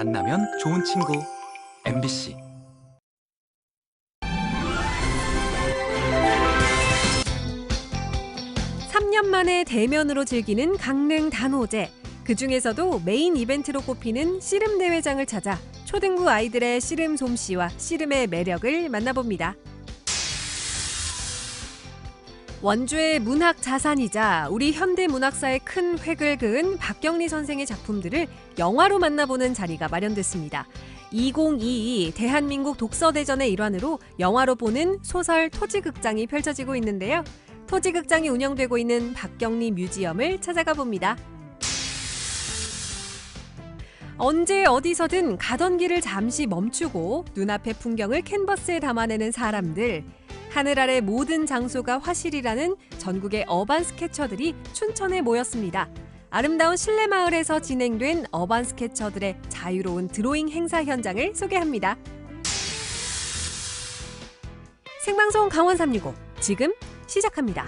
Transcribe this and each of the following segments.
만나면 좋은 친구 MBC. (3년) 만에 대면으로 즐기는 강릉 단오제. 그중에서도 메인 이벤트로 꼽히는 씨름 대회장을 찾아 초등부 아이들의 씨름 솜씨와 씨름의 매력을 만나봅니다. 원주의 문학 자산이자 우리 현대 문학사에 큰 획을 그은 박경리 선생의 작품들을 영화로 만나보는 자리가 마련됐습니다. 2022 대한민국 독서대전의 일환으로 영화로 보는 소설 토지극장이 펼쳐지고 있는데요. 토지극장이 운영되고 있는 박경리 뮤지엄을 찾아가 봅니다. 언제 어디서든 가던 길을 잠시 멈추고 눈앞의 풍경을 캔버스에 담아내는 사람들. 하늘 아래 모든 장소가 화실이라는 전국의 어반 스케쳐들이 춘천에 모였습니다. 아름다운 실내 마을에서 진행된 어반 스케쳐들의 자유로운 드로잉 행사 현장을 소개합니다. 생방송 강원 365 지금 시작합니다.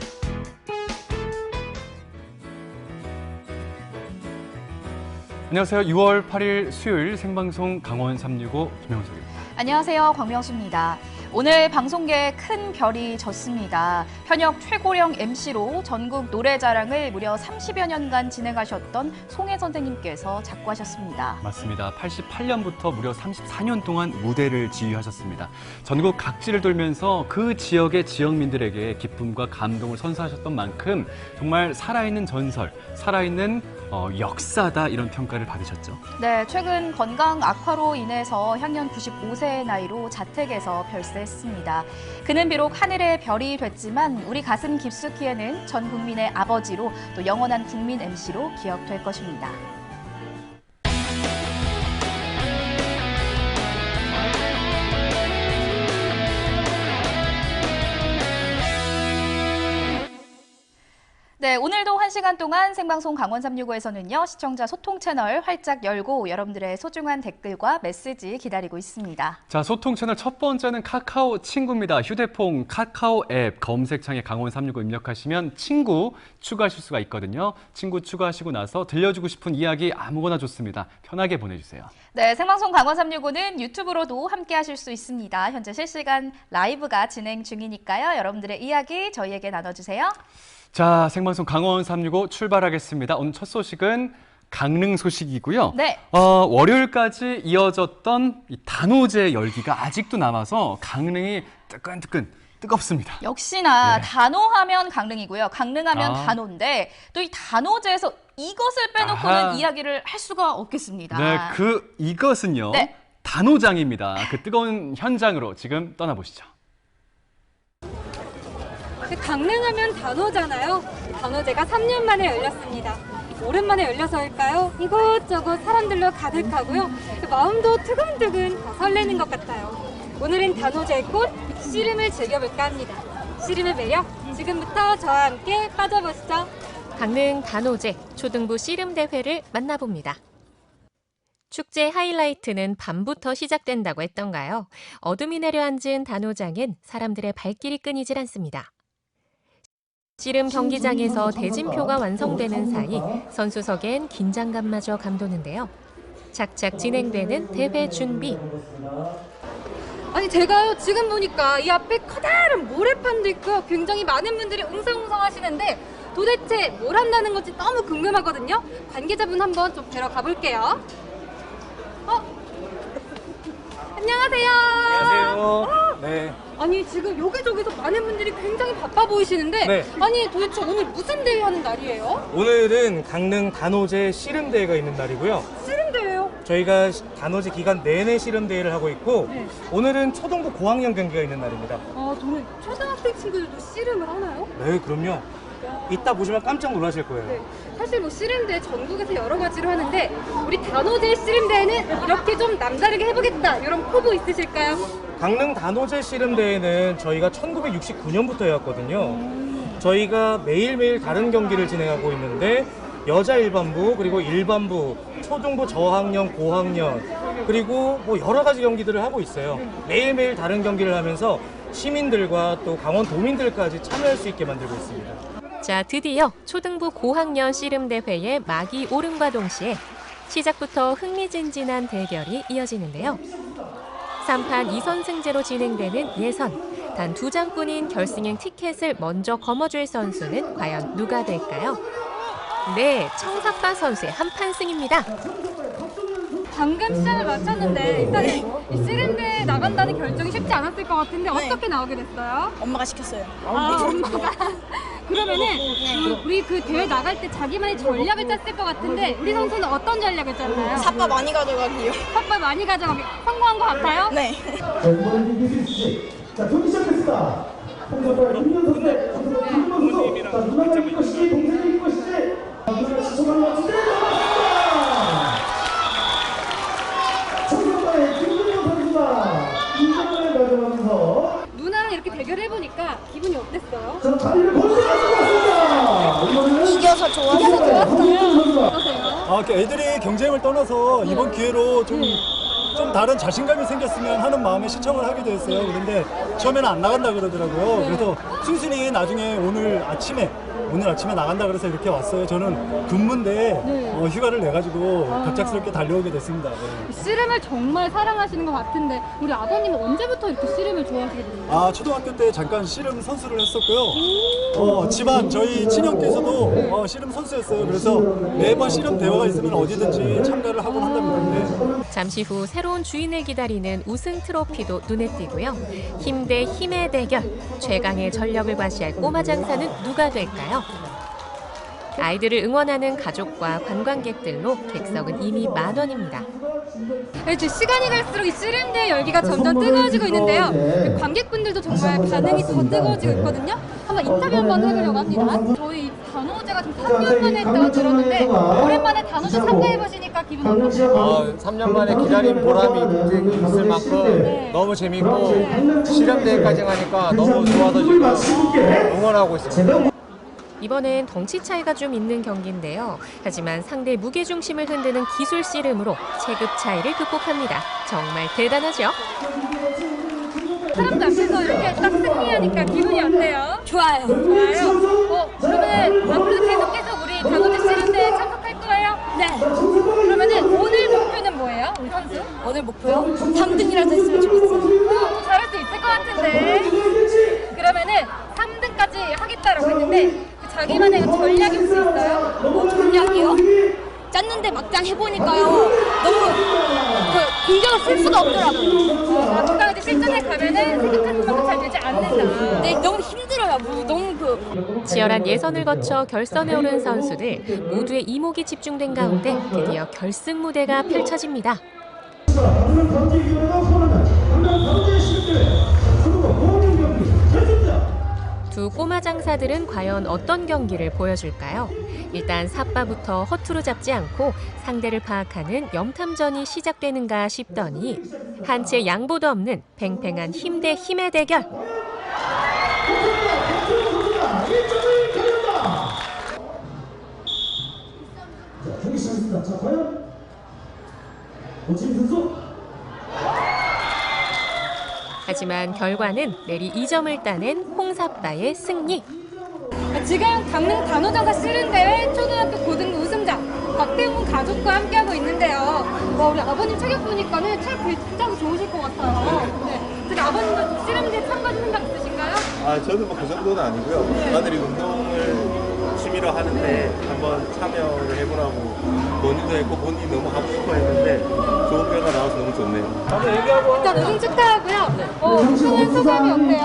안녕하세요. 6월 8일 수요일 생방송 강원 365 김영석입니다. 안녕하세요. 광명수입니다. 오늘 방송계에 큰 별이 졌습니다. 현역 최고령 MC로 전국 노래자랑을 무려 30여 년간 진행하셨던 송혜 선생님께서 작고하셨습니다. 맞습니다. 88년부터 무려 34년 동안 무대를 지휘하셨습니다. 전국 각지를 돌면서 그 지역의 지역민들에게 기쁨과 감동을 선사하셨던 만큼 정말 살아있는 전설, 살아있는 역사다 이런 평가를 받으셨죠. 네, 최근 건강 악화로 인해서 향년 95세의 나이로 자택에서 별세했습니다. 그는 비록 하늘의 별이 됐지만 우리 가슴 깊숙이에는 전 국민의 아버지로 또 영원한 국민 MC로 기억될 것입니다. 네, 오늘도 1시간 동안 생방송 강원 365에서는요. 시청자 소통 채널 활짝 열고 여러분들의 소중한 댓글과 메시지 기다리고 있습니다. 자, 소통 채널 첫 번째는 카카오 친구입니다. 휴대폰 카카오 앱 검색창에 강원 365 입력하시면 친구 추가하실 수가 있거든요. 친구 추가하시고 나서 들려주고 싶은 이야기 아무거나 좋습니다. 편하게 보내주세요. 네, 생방송 강원 365는 유튜브로도 함께 하실 수 있습니다. 현재 실시간 라이브가 진행 중이니까요. 여러분들의 이야기 저희에게 나눠주세요. 자, 생방송 강원 365 출발하겠습니다. 오늘 첫 소식은 강릉 소식이고요. 네. 월요일까지 이어졌던 이 단오제 열기가 아직도 남아서 강릉이 뜨겁습니다. 역시나 네. 단오하면 강릉이고요. 강릉하면 단오인데 또 이 단오제에서 이것을 빼놓고는 이야기를 할 수가 없겠습니다. 네, 이것은요. 네. 단오장입니다. 그 뜨거운 현장으로 지금 떠나보시죠. 강릉하면 단오잖아요. 단오제가 3년 만에 열렸습니다. 오랜만에 열려서일까요? 이것저것 사람들로 가득하고요. 마음도 두근두근 더 설레는 것 같아요. 오늘은 단오제의 꽃, 씨름을 즐겨볼까 합니다. 씨름의 매력, 지금부터 저와 함께 빠져보시죠. 강릉 단오제 초등부 씨름 대회를 만나봅니다. 축제 하이라이트는 밤부터 시작된다고 했던가요? 어둠이 내려앉은 단오장엔 사람들의 발길이 끊이질 않습니다. 씨름 경기장에서 대진표가 완성되는 사이 선수석엔 긴장감마저 감도는데요. 착착 진행되는 대회 준비. 아니 제가요 지금 보니까 이 앞에 커다란 모래판도 있고요. 굉장히 많은 분들이 웅성웅성 하시는데 도대체 뭘 한다는 건지 너무 궁금하거든요. 관계자분 한번 좀 뵈러 가볼게요. 안녕하세요. 안녕하세요. 네. 아니 지금 여기저기서 많은 분들이 굉장히 바빠 보이시는데 네. 아니 도대체 오늘 무슨 대회 하는 날이에요? 오늘은 강릉 단오제 씨름대회가 있는 날이고요. 씨름대회요? 저희가 단오제 기간 내내 씨름대회를 하고 있고 네. 오늘은 초등부 고학년 경기가 있는 날입니다. 저는 초등학생 친구들도 씨름을 하나요? 네, 그럼요. 이따 보시면 깜짝 놀라실 거예요. 네. 사실 뭐 씨름대회 전국에서 여러 가지로 하는데 우리 단오제 씨름대회는 이렇게 좀 남다르게 해보겠다 이런 포부 있으실까요? 강릉 단오제 씨름대회는 저희가 1969년부터 해왔거든요. 저희가 매일매일 다른 경기를 진행하고 있는데 여자 일반부 그리고 일반부, 초등부 저학년, 고학년 그리고 뭐 여러 가지 경기들을 하고 있어요. 매일매일 다른 경기를 하면서 시민들과 또 강원 도민들까지 참여할 수 있게 만들고 있습니다. 자, 드디어 초등부 고학년 씨름 대회의 막이 오름과 동시에 시작부터 흥미진진한 대결이 이어지는데요. 3판 2선승제로 진행되는 예선. 단 2장뿐인 결승행 티켓을 먼저 거머쥘 선수는 과연 누가 될까요? 네, 청사빠 선수의 한판승입니다. 방금 시장을 마쳤는데 일단 이 씨름대에 나간다는 결정이 쉽지 않았을 것 같은데 어떻게 나오게 됐어요? 엄마가 시켰어요. 엄마가. 그러면은 우리 그 대회 나갈 때 자기만의 전략을 짰을 것 같은데 우리 선수는 어떤 전략을 짰나요? 삽바 많이 가져가기요. 삿발 많이 가져가기 성공한 것 같아요? 네. 자, 경기 시작했습니다. 홍사빠 김현 선수의 선수. 자, 누나가 이길 것이지, 동생이 이길 것이지. 누나가 시청하는 것 같은데, 나왔습니다. 홍사빠의 김현 선수가 2점을 가져가면서 누나랑 이렇게 대결해보니까 기분이 어땠어요? 자, 자리를 벌써 가져갔습니다. 이번에는 이겨서 좋았어요. 아, 애들이 경쟁을 떠나서 이번 기회로 좀 다른 자신감이 생겼으면 하는 마음에 신청을 하게 됐어요. 그런데 처음에는 안 나간다 그러더라고요. 그래서 순순히 나중에 오늘 아침에 나간다 그래서 이렇게 왔어요. 저는 근무인데 휴가를 내가지고 갑작스럽게 달려오게 됐습니다. 네. 씨름을 정말 사랑하시는 것 같은데 우리 아버님은 언제부터 이렇게 씨름을 좋아하시게 됐나요? 아, 초등학교 때 잠깐 씨름 선수를 했었고요. 집안 저희 친형께서도 씨름 선수였어요. 그래서 매번 씨름 대회가 있으면 어디든지 참가를 하곤 한답니다. 네. 잠시 후 새로운 주인을 기다리는 우승 트로피도 눈에 띄고요. 힘 대 힘의 대결, 최강의 전력을 과시할 꼬마 장사는 누가 될까요? 아이들을 응원하는 가족과 관광객들로 객석은 이미 만원입니다. 이제 시간이 갈수록 이 씨름대의 열기가 점점 뜨거워지고 있는데요. 관객분들도 정말 반응이 더 뜨거워지고 있거든요. 한번 인터뷰 한번 해보려고 합니다. 저희 단호제가 좀 3년 만에 했다고 들었는데 오랜만에 단호제 참가해보시니까 기분 어떠세요? 3년 만에 기다린 보람이 있을 만큼 너무 재밌고 실험대회까지 가니까 너무 좋아서 지금 응원하고 있습니다. 이번엔 덩치 차이가 좀 있는 경기인데요. 하지만 상대 무게중심을 흔드는 기술 씨름으로 체급 차이를 극복합니다. 정말 대단하죠? 사람들 앞에서 이렇게 딱 승리하니까 기분이 어때요? 좋아요. 좋아요? 그러면 앞으로도 계속 우리 단호제 씨름대에 참석할 거예요? 네. 그러면은 오늘 목표는 뭐예요? 우리 선수? 오늘 목표요? 3등이라도 했으면 좋겠어요. 또 잘할 수 있을 것 같은데. 그러면은 3등까지 하겠다라고 했는데 자기만의 전략이 혹시 있어요? 전략이요? 짰는데 막상 해보니까요. 너무 공격을 쓸 수가 없더라고요. 막상 이제 실전에 가면은 생각하는 만큼 잘 되지 않는다. 네, 너무 힘들어요. 너무 치열한 예선을 거쳐 결선에 오른 선수들 모두의 이목이 집중된 가운데 드디어 결승 무대가 펼쳐집니다. 두 꼬마 장사들은 과연 어떤 경기를 보여줄까요? 일단 삿바부터 허투루 잡지 않고 상대를 파악하는 염탐전이 시작되는가 싶더니 한 채 양보도 없는 팽팽한 힘 대 힘의 대결. 자, 과연 오진 선수. 하지만 결과는 내리 2점을 따낸 홍사빠의 승리. 지금 강릉 단호장사 씨름대회 초등학교 고등부 우승자 박태웅 가족과 함께하고 있는데요. 우리 아버님 체격 보니까는 체력 굉장히 좋으실 것 같아요. 네. 근데 아버님도 씨름대회 참가하실 생각 있으신가요? 저는 뭐 그 정도는 아니고요. 아들이 운동을 취미로 하는데 한번 참여를 해보라고 논의도 했고 본인이 너무 하고 싶어 했는데 좋은 결과 나와서 너무 좋네요. 일단 우승 축하하고요. 우승한 소감이 어때요?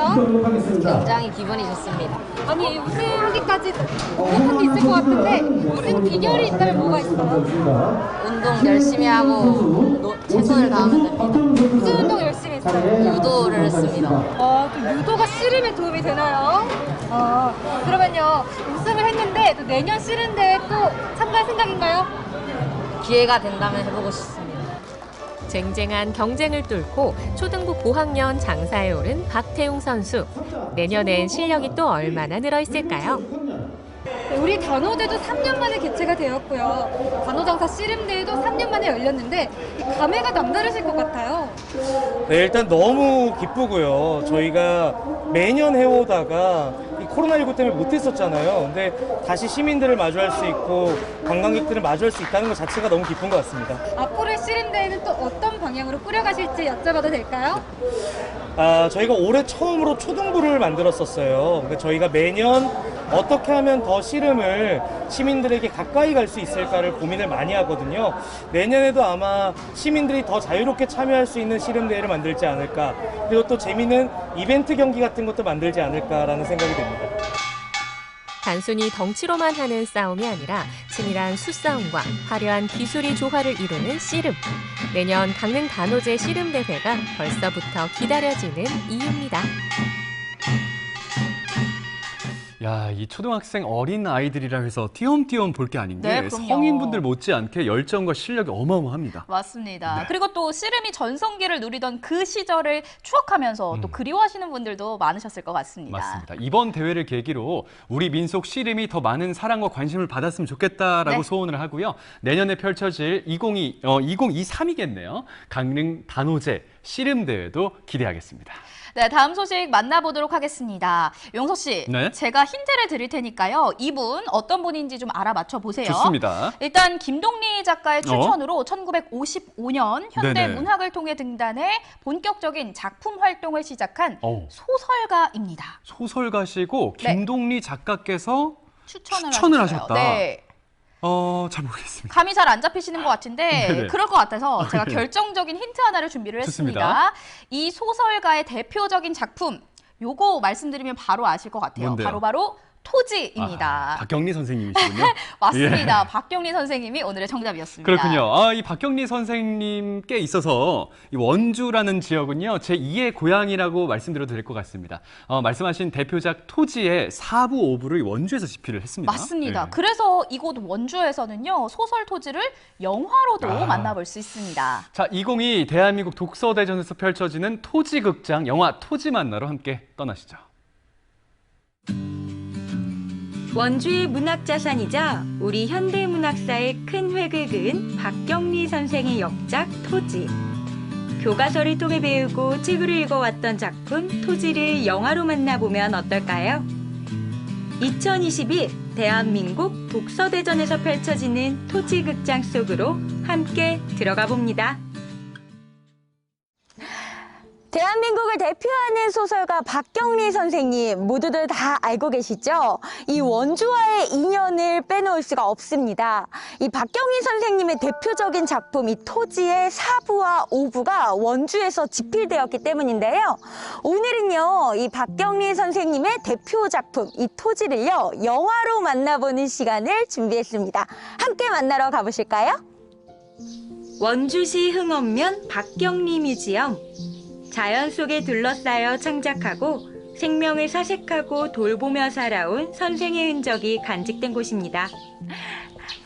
굉장히 기분이 좋습니다. 아니 우승하기까지 노력한 게 있을 것 같은데 우승 비결이 있다면 뭐가 있어요? 운동 열심히 하고 최선을 다하면 됩니다. 무슨 운동 열심히 했어요? 유도를 했습니다. 또 유도가 씨름에 도움이 되나요? 그러면요 우승을 했는데 또 내년 씨름대회 또 참가할 생각인가요? 기회가 된다면 해보고 싶습니다. 쟁쟁한 경쟁을 뚫고 초등부 고학년 장사에 오른 박태웅 선수. 내년엔 실력이 또 얼마나 늘어있을까요? 우리 단호대도 3년 만에 개최가 되었고요. 단호장사 씨름대회도 3년 만에 열렸는데 감회가 남다르실 것 같아요. 네, 일단 너무 기쁘고요. 저희가 매년 해오다가 이 코로나19 때문에 못했었잖아요. 근데 다시 시민들을 마주할 수 있고 관광객들을 마주할 수 있다는 것 자체가 너무 기쁜 것 같습니다. 앞으로의 씨름대회는 또 어떤 방향으로 꾸려가실지 여쭤봐도 될까요? 저희가 올해 처음으로 초등부를 만들었었어요. 그러니까 저희가 매년 어떻게 하면 더 씨름을 시민들에게 가까이 갈 수 있을까를 고민을 많이 하거든요. 내년에도 아마 시민들이 더 자유롭게 참여할 수 있는 씨름대회를 만들지 않을까, 그리고 또 재미있는 이벤트 경기 같은 것도 만들지 않을까라는 생각이 듭니다. 단순히 덩치로만 하는 싸움이 아니라 치밀한 수싸움과 화려한 기술이 조화를 이루는 씨름. 내년 강릉 단오제 씨름대회가 벌써부터 기다려지는 이유입니다. 야, 이 초등학생 어린 아이들이라 해서 띄엄띄엄 볼 게 아닌 게 네, 그럼요. 성인분들 못지않게 열정과 실력이 어마어마합니다. 맞습니다. 네. 그리고 또 씨름이 전성기를 누리던 그 시절을 추억하면서 또 그리워하시는 분들도 많으셨을 것 같습니다. 맞습니다. 이번 대회를 계기로 우리 민속 씨름이 더 많은 사랑과 관심을 받았으면 좋겠다라고 네. 소원을 하고요. 내년에 펼쳐질 2023이겠네요. 강릉 단오제 씨름대회도 기대하겠습니다. 네, 다음 소식 만나보도록 하겠습니다. 용석 씨, 네. 제가 힌트를 드릴 테니까요. 이분 어떤 분인지 좀 알아맞혀 보세요. 좋습니다. 일단 김동리 작가의 추천으로 1955년 현대 네네. 문학을 통해 등단해 본격적인 작품 활동을 시작한 소설가입니다. 소설가시고 네. 김동리 작가께서 추천을 추천을 하셨어요. 하셨다. 네. 잘 모르겠습니다. 감이 잘 안 잡히시는 것 같은데 네네. 그럴 것 같아서 제가 네. 결정적인 힌트 하나를 준비를 좋습니다. 했습니다. 이 소설가의 대표적인 작품, 요거 말씀드리면 바로 아실 것 같아요. 뭔데요? 바로 토지입니다. 박경리 선생님이시군요. 맞습니다. 예. 박경리 선생님이 오늘의 정답이었습니다. 그렇군요. 이 박경리 선생님께 있어서 이 원주라는 지역은요, 제2의 고향이라고 말씀드려도 될 것 같습니다. 말씀하신 대표작 토지의 4부, 5부를 원주에서 집필을 했습니다. 맞습니다. 예. 그래서 이곳 원주에서는요, 소설 토지를 영화로도 만나볼 수 있습니다. 자, 2022 대한민국 독서대전에서 펼쳐지는 토지극장 영화 토지 만나러 함께 떠나시죠. 원주의 문학자산이자 우리 현대문학사의 큰 획을 그은 박경리 선생의 역작 토지. 교과서를 통해 배우고 책으로 읽어왔던 작품 토지를 영화로 만나보면 어떨까요? 2022 대한민국 독서대전에서 펼쳐지는 토지극장 속으로 함께 들어가 봅니다. 대한민국을 대표하는 소설가 박경리 선생님 모두들 다 알고 계시죠? 이 원주와의 인연을 빼놓을 수가 없습니다. 이 박경리 선생님의 대표적인 작품 이 토지의 4부와 5부가 원주에서 집필되었기 때문인데요. 오늘은요, 이 박경리 선생님의 대표 작품 이 토지를요, 영화로 만나보는 시간을 준비했습니다. 함께 만나러 가보실까요? 원주시 흥원면 박경리 뮤지엄. 자연 속에 둘러싸여 창작하고 생명을 사색하고 돌보며 살아온 선생의 흔적이 간직된 곳입니다.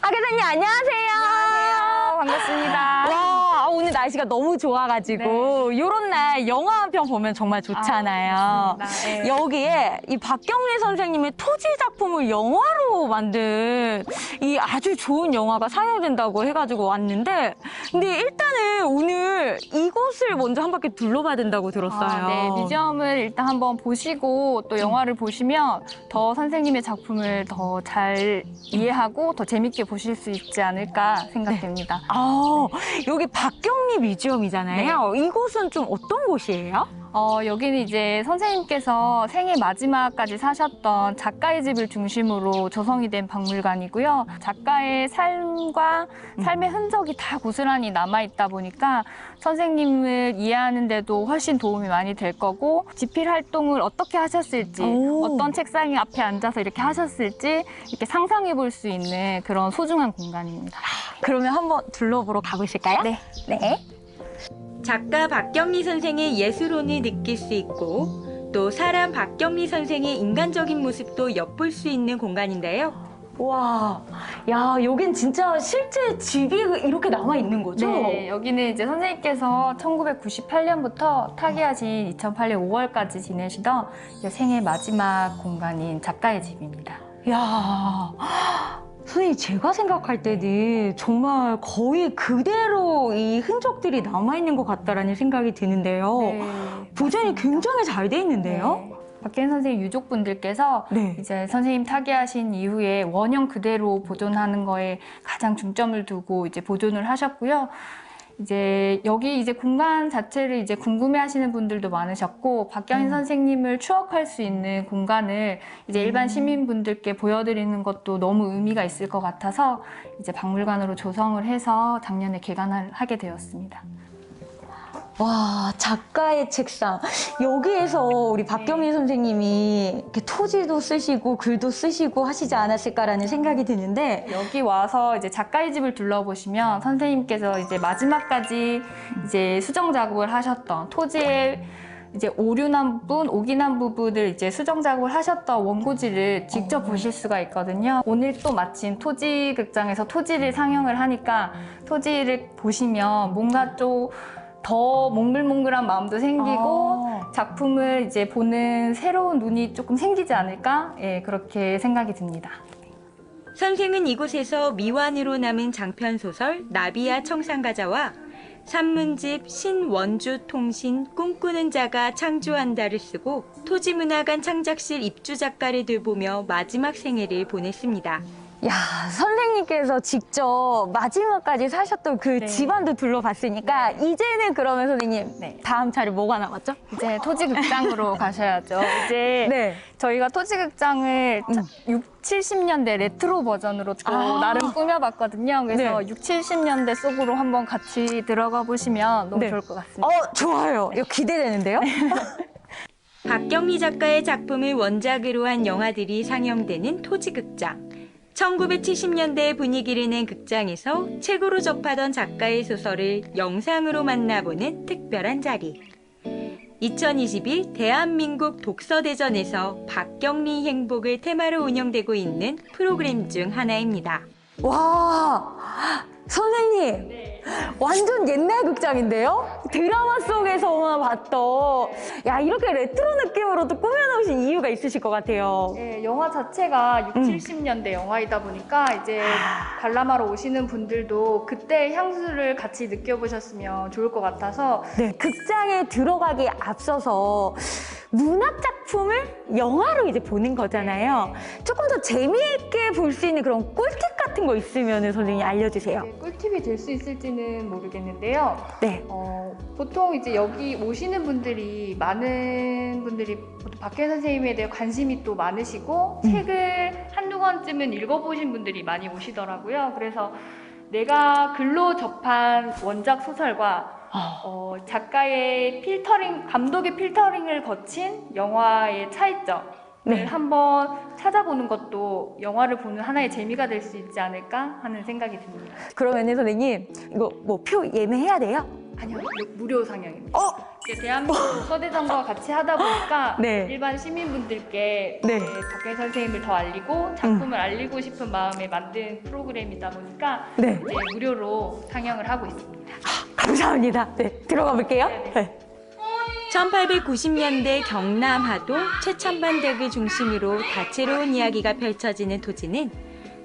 박회장님 안녕하세요. 안녕하세요. 반갑습니다. 와, 오늘 날씨가 너무 좋아가지고 이런 날 영화 한 편 보면 정말 좋잖아요. 네. 여기에 이 박경리 선생님의 토지 작품을 영화로 만든 이 아주 좋은 영화가 상영된다고 해가지고 왔는데, 근데 일단은 오늘 이곳을 먼저 한 바퀴 둘러봐야 된다고 들었어요. 네, 뮤지엄을 일단 한번 보시고 또 영화를 보시면 더 선생님의 작품을 더 잘 이해하고 더 재밌게 보실 수 있지 않을까 생각됩니다. 네. 여기 박경리 뮤지엄이잖아요. 네. 이곳은 좀 어떤 곳이에요? 여기는 이제 선생님께서 생애 마지막까지 사셨던 작가의 집을 중심으로 조성이 된 박물관이고요. 작가의 삶과 삶의 흔적이 다 고스란히 남아있다 보니까 선생님을 이해하는 데도 훨씬 도움이 많이 될 거고, 집필 활동을 어떻게 하셨을지, 어떤 책상 앞에 앉아서 이렇게 하셨을지 이렇게 상상해 볼 수 있는 그런 소중한 공간입니다. 그러면 한번 둘러보러 가보실까요? 네. 네. 작가 박경리 선생의 예술혼을 느낄 수 있고 또 사람 박경리 선생의 인간적인 모습도 엿볼 수 있는 공간인데요. 와, 야, 여긴 진짜 실제 집이 이렇게 남아있는 거죠? 네, 여기는 이제 선생님께서 1998년부터 타계하신 2008년 5월까지 지내시던 이제 생애 마지막 공간인 작가의 집입니다. 야, 선생님, 제가 생각할 때는 정말 거의 그대로 이 흔적들이 남아있는 것 같다라는 생각이 드는데요. 네, 보존이 굉장히 잘 돼 있는데요? 박경희 선생님 유족분들께서 네. 이제 선생님 타계하신 이후에 원형 그대로 보존하는 거에 가장 중점을 두고 이제 보존을 하셨고요. 이제 여기 이제 공간 자체를 이제 궁금해하시는 분들도 많으셨고 박경희 선생님을 추억할 수 있는 공간을 이제 일반 시민분들께 보여드리는 것도 너무 의미가 있을 것 같아서 이제 박물관으로 조성을 해서 작년에 개관을 하게 되었습니다. 와, 작가의 책상. 여기에서 우리 박경희 선생님이 이렇게 토지도 쓰시고 글도 쓰시고 하시지 않았을까라는 생각이 드는데 여기 와서 이제 작가의 집을 둘러보시면 선생님께서 이제 마지막까지 이제 수정 작업을 하셨던 토지의 이제 오류난 부분, 오기난 부분을 이제 수정 작업을 하셨던 원고지를 직접 보실 수가 있거든요. 오늘 또 마침 토지극장에서 토지를 상영을 하니까 토지를 보시면 뭔가 좀 더 몽글몽글한 마음도 생기고 작품을 이제 보는 새로운 눈이 조금 생기지 않을까? 예, 그렇게 생각이 듭니다. 선생은 이곳에서 미완으로 남은 장편소설 나비야 청산가자와 산문집 신원주 통신 꿈꾸는 자가 창조한다를 쓰고 토지문화관 창작실 입주 작가를 돌보며 마지막 생애를 보냈습니다. 야, 선생님께서 직접 마지막까지 사셨던 그 집안도 둘러봤으니까 이제는 그러면 선생님 다음 차례 뭐가 남았죠? 이제 토지극장으로 가셔야죠. 이제 저희가 토지극장을 6, 70년대 레트로 버전으로 또 나름 꾸며봤거든요. 그래서 6, 70년대 속으로 한번 같이 들어가 보시면 너무 좋을 것 같습니다. 좋아요. 이거 기대되는데요? 박경리 작가의 작품을 원작으로 한 영화들이 상영되는 토지극장. 1970년대 분위기를 낸 극장에서 책으로 접하던 작가의 소설을 영상으로 만나보는 특별한 자리. 2021 대한민국 독서대전에서 박경리 행복을 테마로 운영되고 있는 프로그램 중 하나입니다. 와, 선생님 완전 옛날 극장인데요? 드라마 속에서만 봤던 이렇게 레트로 느낌으로 또 꾸며놓으신 이유가 있으실 것 같아요. 네, 영화 자체가 6, 70년대 영화이다 보니까 이제 관람하러 오시는 분들도 그때 향수를 같이 느껴보셨으면 좋을 것 같아서 극장에 들어가기 앞서서 문학 작품을 영화로 이제 보는 거잖아요. 조금 더 재미있게 볼 수 있는 그런 꿀팁 같은 거 있으면 선생님 알려주세요. 꿀팁이 될 수 있을지는 모르겠는데요. 보통 이제 여기 오시는 분들이 많은 분들이 박경희 선생님에 대해 관심이 또 많으시고 책을 한두 권쯤은 읽어보신 분들이 많이 오시더라고요. 그래서 내가 글로 접한 원작 소설과 작가의 필터링, 감독의 필터링을 거친 영화의 차이점을 한번 찾아보는 것도 영화를 보는 하나의 재미가 될 수 있지 않을까 하는 생각이 듭니다. 그러면은 선생님 이거 뭐 표 예매해야 돼요? 아니요, 무료 상영입니다. 대한민국 독서대전과 같이 하다 보니까 일반 시민분들께 박경희 선생님을 더 알리고 작품을 알리고 싶은 마음에 만든 프로그램이다 보니까 이제 무료로 상영을 하고 있습니다. 감사합니다. 들어가 볼게요. 1890년대 경남 하도 최첨반댁을 중심으로 다채로운 이야기가 펼쳐지는 토지는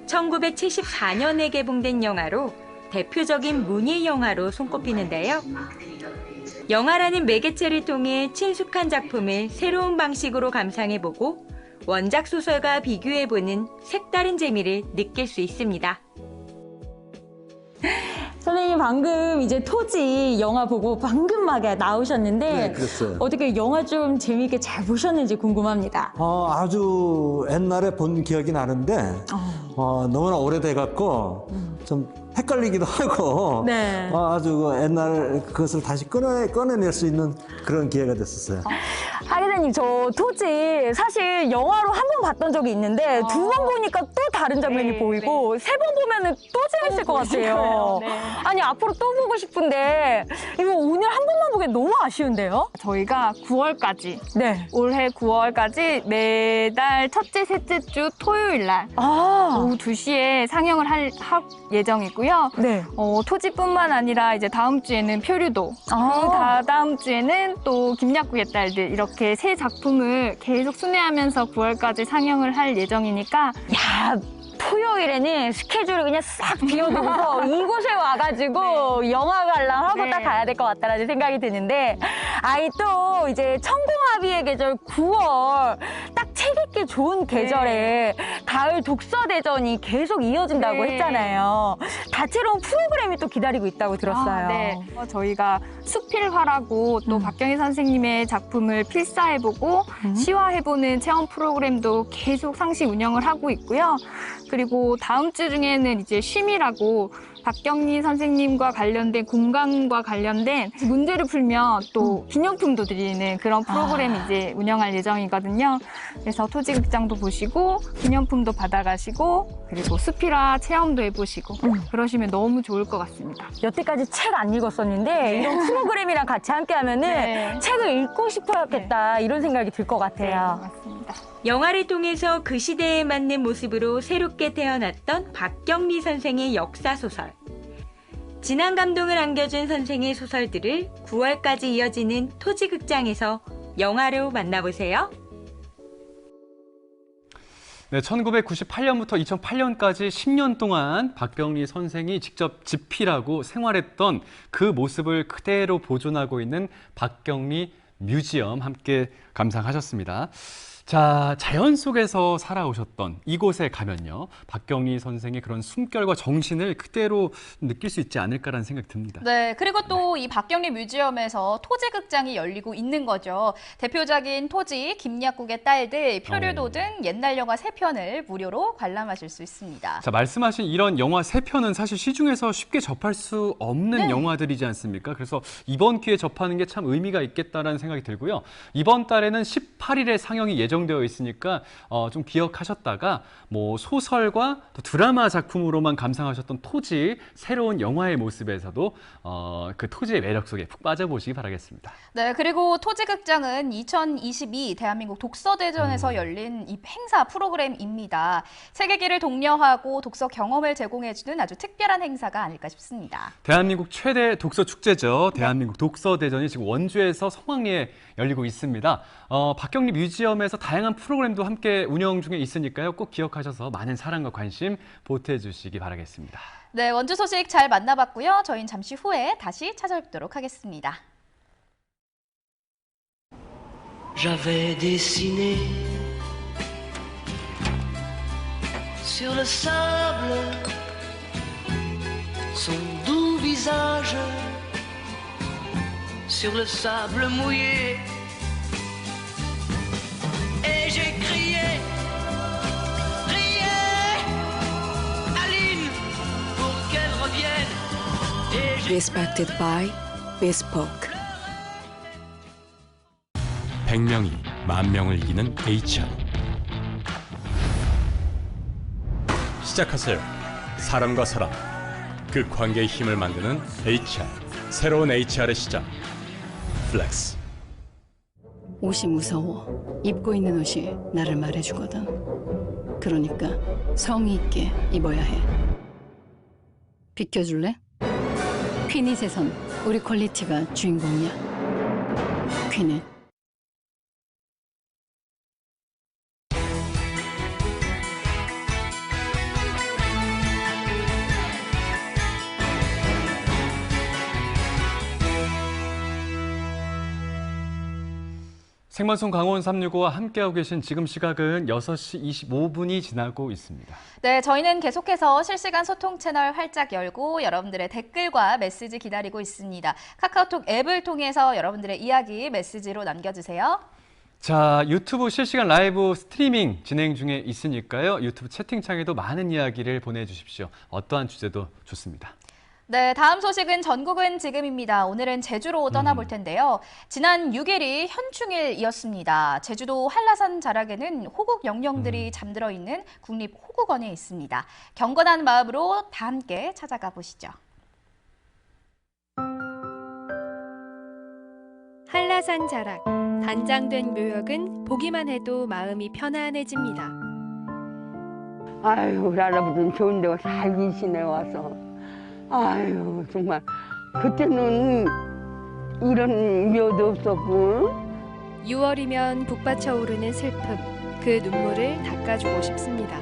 1974년에 개봉된 영화로 대표적인 문예 영화로 손꼽히는데요. 영화라는 매개체를 통해 친숙한 작품을 새로운 방식으로 감상해보고 원작 소설과 비교해보는 색다른 재미를 느낄 수 있습니다. 선생님 방금 이제 토지 영화 보고 방금 막 나오셨는데 그랬어요. 어떻게 영화 좀 재미있게 잘 보셨는지 궁금합니다. 아주 옛날에 본 기억이 나는데 너무나 오래돼갖고 좀 헷갈리기도 하고 아주 옛날 그것을 다시 꺼내낼 수 있는 그런 기회가 됐었어요. 하기자님, 저 토지 사실 영화로 한 번 봤던 적이 있는데 두 번 보니까 또 다른 장면이 보이고 세 번 보면은 또 재밌을 것 같아요. 아니 앞으로 또 보고 싶은데 이거 오늘 한 번만 보기엔 너무 아쉬운데요? 저희가 9월까지 올해 9월까지 매달 첫째, 셋째 주 토요일 날 오후 2시에 상영을 할 예정이고요. 토지뿐만 아니라 이제 다음 주에는 표류도, 그 다음 주에는 또 김약국의 딸들 이렇게 세 작품을 계속 순회하면서 9월까지 상영을 할 예정이니까 토요일에는 스케줄을 그냥 싹 비워두고서 이곳에 와가지고 영화 관람하고 딱 가야 될 것 같다라는 생각이 드는데, 아이 또 이제 천공아비의 계절 9월 딱 책 읽기 좋은 계절에 가을 독서대전이 계속 이어진다고 했잖아요. 다채로운 프로그램이 또 기다리고 있다고 들었어요. 네. 저희가 수필화라고 또 박경희 선생님의 작품을 필사해보고 시화해보는 체험 프로그램도 계속 상시 운영을 하고 있고요. 그리고 다음 주 중에는 이제 쉼이라고 박경리 선생님과 관련된 공간과 관련된 문제를 풀면 또 기념품도 드리는 그런 프로그램 이제 운영할 예정이거든요. 그래서 토지극장도 보시고 기념품도 받아가시고 그리고 수필화 체험도 해보시고 그러시면 너무 좋을 것 같습니다. 여태까지 책 안 읽었었는데 이런 프로그램이랑 같이 함께 하면은 책을 읽고 싶어야겠다 이런 생각이 들 것 같아요. 맞습니다. 영화를 통해서 그 시대에 맞는 모습으로 새롭게 태어났던 박경리 선생의 역사소설. 진한 감동을 안겨준 선생의 소설들을 9월까지 이어지는 토지극장에서 영화로 만나보세요. 네, 1998년부터 2008년까지 10년 동안 박경리 선생이 직접 집필하고 생활했던 그 모습을 그대로 보존하고 있는 박경리 뮤지엄 함께 감상하셨습니다. 자, 자연 속에서 살아오셨던 이곳에 가면요, 박경리 선생의 그런 숨결과 정신을 그대로 느낄 수 있지 않을까라는 생각이 듭니다. 네, 그리고 또 이 박경리 뮤지엄에서 토지극장이 열리고 있는 거죠. 대표작인 토지, 김약국의 딸들, 표류도 등 옛날 영화 3편을 무료로 관람하실 수 있습니다. 자, 말씀하신 이런 영화 3편은 사실 시중에서 쉽게 접할 수 없는 영화들이지 않습니까? 그래서 이번 기회에 접하는 게 참 의미가 있겠다라는 생각이 들고요. 이번 달에는 18일에 상영이 예정되어 있으니까 좀 기억하셨다가 뭐 소설과 또 드라마 작품으로만 감상하셨던 토지, 새로운 영화의 모습에서도 그 토지의 매력 속에 푹 빠져보시기 바라겠습니다. 네, 그리고 토지극장은 2022 대한민국 독서대전에서 열린 이 행사 프로그램입니다. 책읽기를 독려하고 독서 경험을 제공해주는 아주 특별한 행사가 아닐까 싶습니다. 대한민국 최대 독서 축제죠. 대한민국 독서대전이 지금 원주에서 성황리에 열리고 있습니다. 박경리 뮤지엄에서 다양한 프로그램도 함께 운영 중에 있으니까요. 꼭 기억하셔서 많은 사랑과 관심 보태주시기 바라겠습니다. 네, 원주 소식 잘 만나봤고요. 저희는 잠시 후에 다시 찾아뵙도록 하겠습니다. J'avais dessiné sur le sable son doux visage, sur le sable mouillé, et j'ai crié, crié, Aline, pour qu'elle revienne. Respected by Bespoke. 100명이 10,000명을 이기는 HR. 시작하세요. 사람과 사람, 그 관계의 힘을 만드는 HR. 새로운 HR의 시작. 플렉스. 옷이 무서워. 입고 있는 옷이 나를 말해주거든. 그러니까 성의 있게 입어야 해. 비켜줄래? 퀴닛에선 우리 퀄리티가 주인공이야. 퀴닛. 생방송 강원 365와 함께하고 계신 지금 시각은 6시 25분이 지나고 있습니다. 네, 저희는 계속해서 실시간 소통 채널 활짝 열고 여러분들의 댓글과 메시지 기다리고 있습니다. 카카오톡 앱을 통해서 여러분들의 이야기 메시지로 남겨주세요. 자, 유튜브 실시간 라이브 스트리밍 진행 중에 있으니까요. 유튜브 채팅창에도 많은 이야기를 보내주십시오. 어떠한 주제도 좋습니다. 네, 다음 소식은 전국은 지금입니다. 오늘은 제주로 떠나볼 텐데요. 지난 6일이 현충일이었습니다. 제주도 한라산 자락에는 호국 영령들이 잠들어 있는 국립호국원에 있습니다. 경건한 마음으로 다 함께 찾아가 보시죠. 한라산 자락, 단장된 묘역은 보기만 해도 마음이 편안해집니다. 아유, 우리 할아버지는 좋은 데 살기시네 와서. 아유, 정말 그때는 이런 묘도 없었고. 6월이면 북받쳐 오르는 슬픔, 그 눈물을 닦아주고 싶습니다.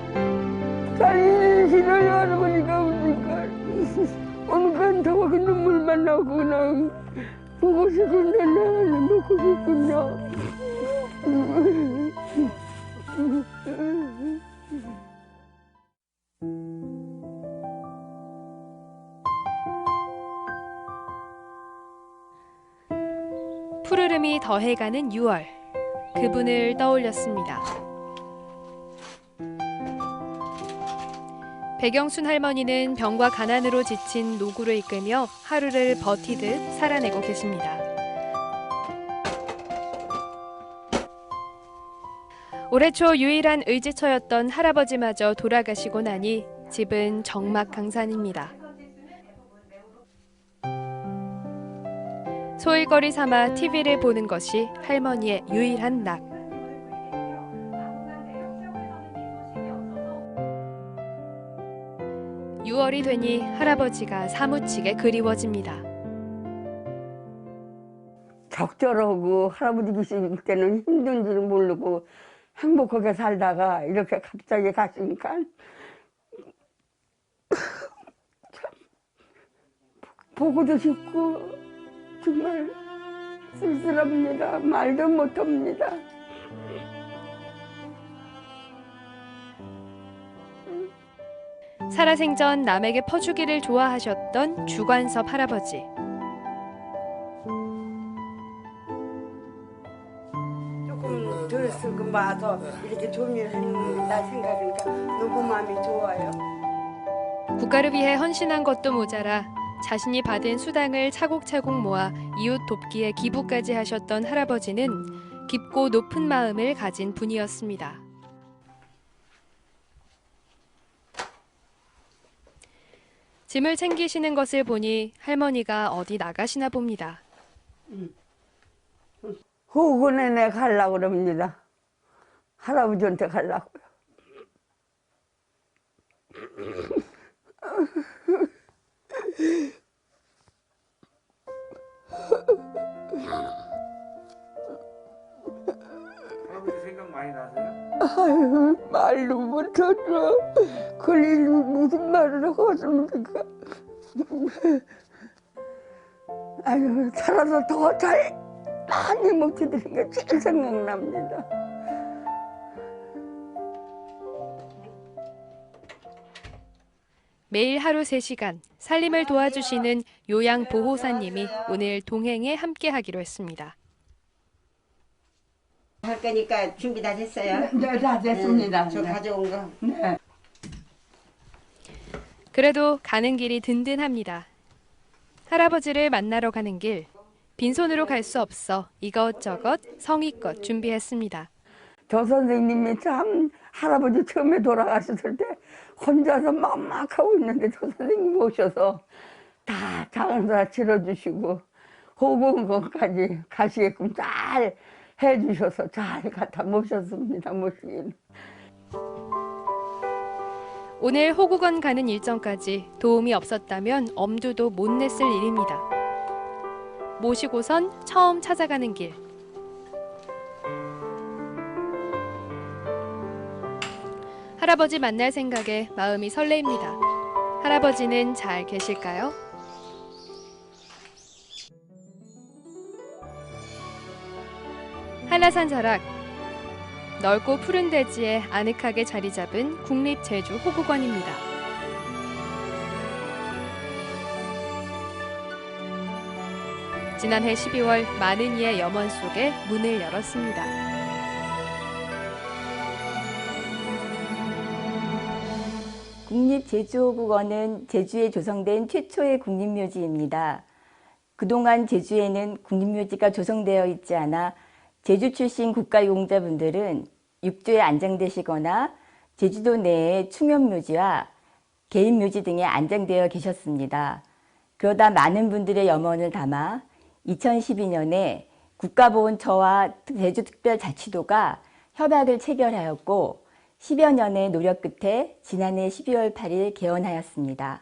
빨리 싫어요. 할아버지가 우니까 오니까 더 눈물만 나고 그냥 보고 싶은데 나는 먹고 싶군요. 푸르름이 더해가는 6월, 그분을 떠올렸습니다. 백영순 할머니는 병과 가난으로 지친 노구를 이끌며 하루를 버티듯 살아내고 계십니다. 올해 초 유일한 의지처였던 할아버지마저 돌아가시고 나니 집은 적막강산입니다. 소일거리 삼아 TV를 보는 것이 할머니의 유일한 낙. (6월이) 되니 할아버지가 사무치게 그리워집니다. 적절하고 할아버지 계실 때는 힘든 줄 모르고 행복하게 살다가 이렇게 갑자기 가시니까 참 보고도 싶고 정말 쓸쓸합니다. 말도 못합니다. 살아생전 남에게 퍼주기를 좋아하셨던 주관섭 할아버지. 조금 덜 쓰고 봐서 이렇게 도움을 해준다 생각하니까 너무 마음이 좋아요. 국가를 위해 헌신한 것도 모자라 자신이 받은 수당을 차곡차곡 모아 이웃 돕기에 기부까지 하셨던 할아버지는 깊고 높은 마음을 가진 분이었습니다. 짐을 챙기시는 것을 보니 할머니가 어디 나가시나 봅니다. 호군에 가려고 그럽니다. 할아버지한테 가려고요. 할아버지 생각 많이 나세요? 아유, 말도 못하죠. 그리 무슨 말을 하겠습니까? 아유, 살아서 더 잘 많이 먹혀드린 게 제일 생각납니다. 매일 하루 3시간 살림을 도와주시는 요양보호사님이 오늘 동행에 함께하기로 했습니다. 할 거니까 준비 다 됐어요? 네, 다 됐습니다. 저 가져온 거. 네. 그래도 가는 길이 든든합니다. 할아버지를 만나러 가는 길, 빈손으로 갈 수 없어 이것저것 성의껏 준비했습니다. 저 선생님이 참 할아버지 처음에 돌아가셨을 때 혼자서 막막하고 있는데 저 선생님 오셔서 다 장사 치러주시고 호구한 것까지 가시게끔 잘 해주셔서 잘 갖다 모셨습니다. 모시기는. 오늘 호국원 가는 일정까지 도움이 없었다면 엄두도 못 냈을 일입니다. 모시고선 처음 찾아가는 길. 할아버지 만날 생각에 마음이 설레입니다. 할아버지는 잘 계실까요? 한라산 자락, 넓고 푸른 대지에 아늑하게 자리 잡은 국립제주호국원입니다. 지난해 12월 많은 이의 염원 속에 문을 열었습니다. 국립제주호국원은 제주에 조성된 최초의 국립묘지입니다. 그동안 제주에는 국립묘지가 조성되어 있지 않아 제주 출신 국가유공자분들은 육조에 안장되시거나 제주도 내의 충현묘지와 개인묘지 등에 안장되어 계셨습니다. 그러다 많은 분들의 염원을 담아 2012년에 국가보훈처와 제주특별자치도가 협약을 체결하였고 10여 년의 노력 끝에 지난해 12월 8일 개원하였습니다.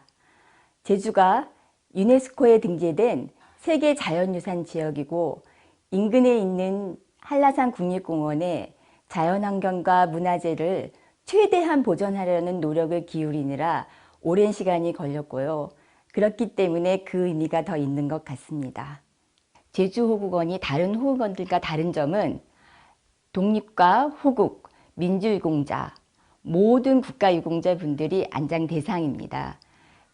제주가 유네스코에 등재된 세계 자연유산 지역이고 인근에 있는 한라산 국립공원에 자연환경과 문화재를 최대한 보존하려는 노력을 기울이느라 오랜 시간이 걸렸고요. 그렇기 때문에 그 의미가 더 있는 것 같습니다. 제주호국원이 다른 호국원들과 다른 점은 독립과 호국, 민주유공자, 모든 국가유공자분들이 안장 대상입니다.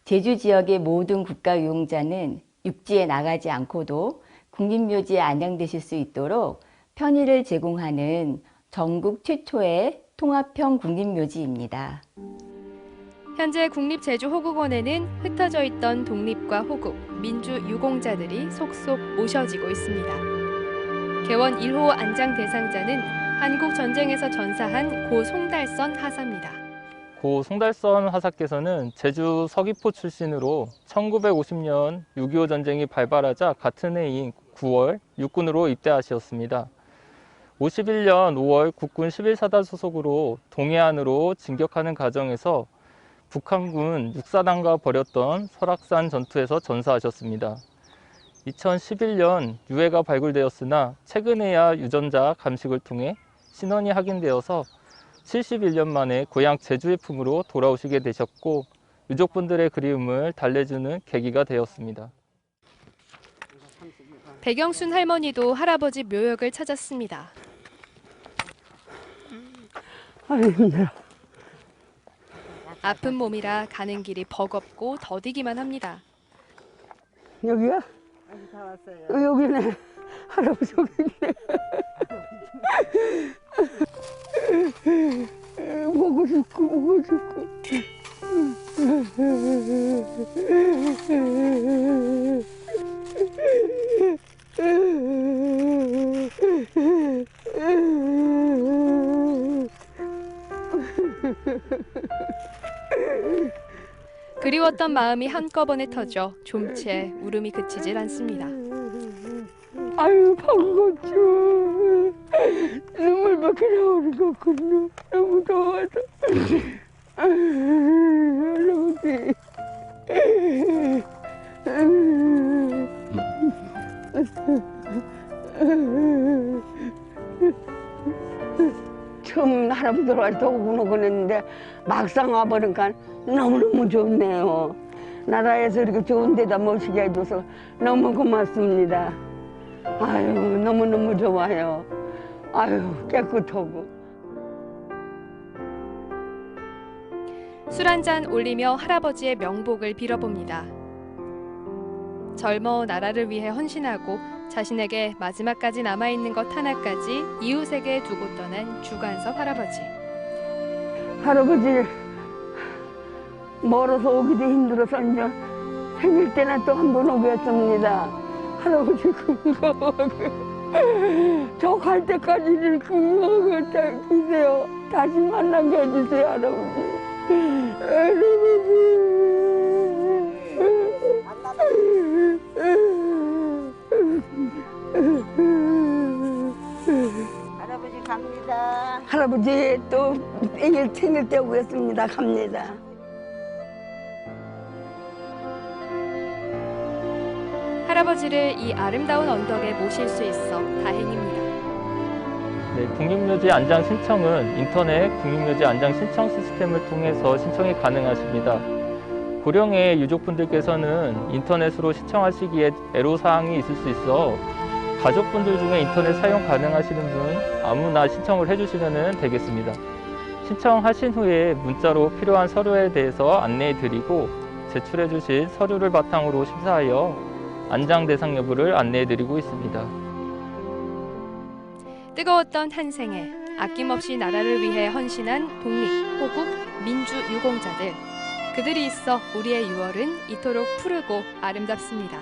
제주 지역의 모든 국가유공자는 육지에 나가지 않고도 국립묘지에 안양되실 수 있도록 편의를 제공하는 전국 최초의 통합형 국립묘지입니다. 현재 국립제주호국원에는 흩어져 있던 독립과 호국, 민주유공자들이 속속 모셔지고 있습니다. 개원 1호 안장 대상자는 한국전쟁에서 전사한 고 송달선 하사입니다. 고 송달선 하사께서는 제주 서귀포 출신으로 1950년 6.25 전쟁이 발발하자 같은 해인 9월 육군으로 입대하셨습니다. 51년 5월 국군 11사단 소속으로 동해안으로 진격하는 과정에서 북한군 육사단과 벌였던 설악산 전투에서 전사하셨습니다. 2011년 유해가 발굴되었으나 최근에야 유전자 감식을 통해 신원이 확인되어서 71년 만에 고향 제주의 품으로 돌아오시게 되셨고 유족분들의 그리움을 달래주는 계기가 되었습니다. 백영순 할머니도 할아버지 묘역을 찾았습니다. 힘들어. 아픈 몸이라 가는 길이 버겁고 더디기만 합니다. 여기야? 여기네. 할아버지 여기네. 보고 싶고 보고 싶고. 그리웠던 마음이 한꺼번에 터져 좀채 울음이 그치질 않습니다. 아유 방금쯤 눈물밖에 나오는 것 같군요. 너무 더워서. 할아버지. 처음 할아버지 돌아갈 때 오고 그랬는데 막상 와보니까 너무너무 좋네요. 나라에서 이렇게 좋은 데다 모시게 해줘서 너무 고맙습니다. 아유 너무너무 좋아요. 아유 깨끗하고. 술 한 잔 올리며 할아버지의 명복을 빌어봅니다. 젊어 나라를 위해 헌신하고 자신에게 마지막까지 남아있는 것 하나까지 이웃에게 두고 떠난 주관섭 할아버지. 할아버지 멀어서 오기도 힘들어서 이제 생일 때나 또 한 번 오겠습니다. 할아버지 건강하게 저 갈 때까지는 건강하게 계세요. 다시 만나게 해주세요 할아버지. 할아버지 갑니다. 할아버지 또 생일 때 오겠습니다. 갑니다. 할아버지를 이 아름다운 언덕에 모실 수 있어 다행입니다. 네, 국립묘지 안장 신청은 인터넷 국립묘지 안장 신청 시스템을 통해서 신청이 가능하십니다. 고령의 유족분들께서는 인터넷으로 신청하시기에 애로사항이 있을 수 있어 가족분들 중에 인터넷 사용 가능하시는 분 아무나 신청을 해주시면 되겠습니다. 신청하신 후에 문자로 필요한 서류에 대해서 안내해 드리고 제출해 주신 서류를 바탕으로 심사하여 안장 대상 여부를 안내해 드리고 있습니다. 뜨거웠던 한 생에 아낌없이 나라를 위해 헌신한 독립, 호국, 민주 유공자들. 그들이 있어 우리의 6월은 이토록 푸르고 아름답습니다.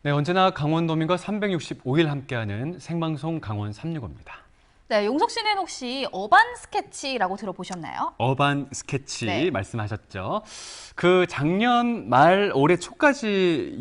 네, 언제나 강원도민과 365일 함께하는 생방송 강원 365입니다. 네, 용석 씨는 혹시 어반 스케치라고 들어보셨나요? 어반 스케치 네. 말씀하셨죠. 그 작년 말 올해 초까지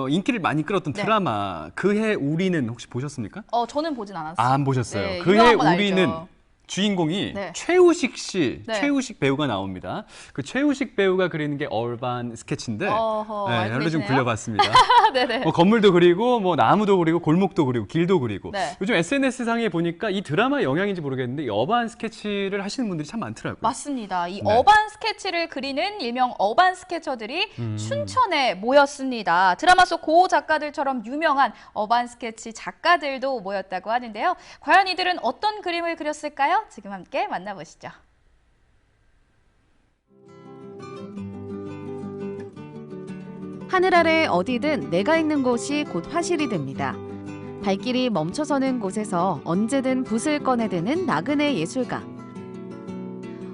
인기를 많이 끌었던 네. 드라마 그해 우리는 혹시 보셨습니까? 저는 보진 않았어요. 안 보셨어요. 네, 그해 유명한 건 우리는 알죠. 주인공이 네. 최우식 씨, 네. 최우식 배우가 나옵니다. 그 최우식 배우가 그리는 게 어반 스케치인데 어허, 알고 별로 좀 계시네요? 굴려봤습니다. 네네. 뭐 건물도 그리고 뭐 나무도 그리고 골목도 그리고 길도 그리고 네. 요즘 SNS상에 보니까 이 드라마 영향인지 모르겠는데 이 어반 스케치를 하시는 분들이 참 많더라고요. 맞습니다. 이 네. 어반 스케치를 그리는 일명 어반 스케쳐들이 춘천에 모였습니다. 드라마 속 고 작가들처럼 유명한 어반 스케치 작가들도 모였다고 하는데요. 과연 이들은 어떤 그림을 그렸을까요? 지금 함께 만나보시죠. 하늘 아래 어디든 내가 있는 곳이 곧 화실이 됩니다. 발길이 멈춰서는 곳에서 언제든 붓을 꺼내드는 나그네 예술가.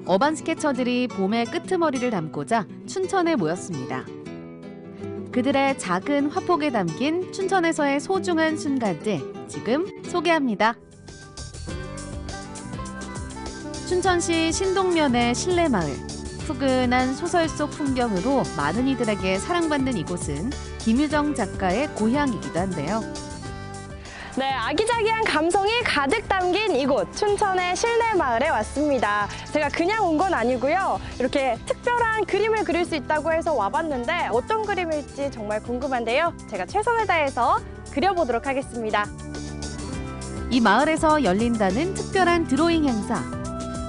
어반 스케쳐들이 봄의 끄트머리를 담고자 춘천에 모였습니다. 그들의 작은 화폭에 담긴 춘천에서의 소중한 순간들 지금 소개합니다. 춘천시 신동면의 실내마을. 푸근한 소설 속 풍경으로 많은 이들에게 사랑받는 이곳은 김유정 작가의 고향이기도 한데요. 네, 아기자기한 감성이 가득 담긴 이곳 춘천의 실내마을에 왔습니다. 제가 그냥 온 건 아니고요. 이렇게 특별한 그림을 그릴 수 있다고 해서 와봤는데 어떤 그림일지 정말 궁금한데요. 제가 최선을 다해서 그려보도록 하겠습니다. 이 마을에서 열린다는 특별한 드로잉 행사.